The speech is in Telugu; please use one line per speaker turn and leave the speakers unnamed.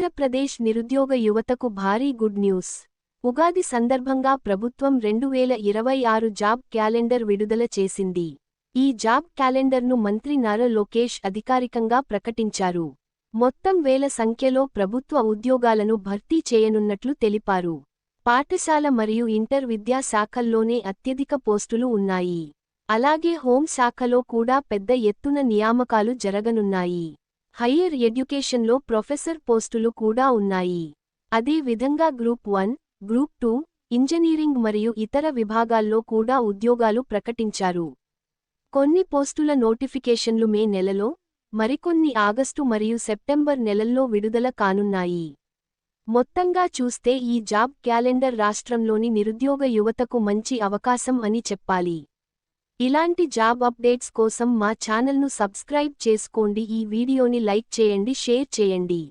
ఆంధ్రప్రదేశ్ నిరుద్యోగ యువతకు భారీ గుడ్ న్యూస్. ఉగాది సందర్భంగా ప్రభుత్వం 2026 జాబ్ క్యాలెండర్ విడుదల చేసింది. ఈ జాబ్ క్యాలెండర్ను మంత్రి నారా లోకేష్ అధికారికంగా ప్రకటించారు. మొత్తం వేల సంఖ్యలో ప్రభుత్వ ఉద్యోగాలను భర్తీ చేయనున్నట్లు తెలిపారు. పాఠశాల మరియు ఇంటర్ విద్యా శాఖల్లోనే అత్యధిక పోస్టులు ఉన్నాయి. అలాగే హోం శాఖలో కూడా పెద్ద ఎత్తున నియామకాలు జరగనున్నాయి. హయ్యర్ ఎడ్యుకేషన్లో ప్రొఫెసర్ పోస్టులు కూడా ఉన్నాయి. అదే విధంగా గ్రూప్ 1, గ్రూప్ 2, ఇంజనీరింగ్ మరియు ఇతర విభాగాల్లో కూడా ఉద్యోగాలు ప్రకటించారు. కొన్ని పోస్టుల నోటిఫికేషన్లు మే నెలలో, మరికొన్ని ఆగస్టు మరియు సెప్టెంబర్ నెలల్లో విడుదల కానున్నాయి. మొత్తంగా చూస్తే ఈ జాబ్ క్యాలెండర్ రాష్ట్రంలోని నిరుద్యోగ యువతకు మంచి అవకాశం అని చెప్పాలి. ఇలాంటి జాబ్ అప్డేట్స్ కోసం మా ఛానల్ను సబ్స్క్రైబ్ చేసుకోండి. ఈ వీడియోని లైక్ చేయండి, షేర్ చేయండి.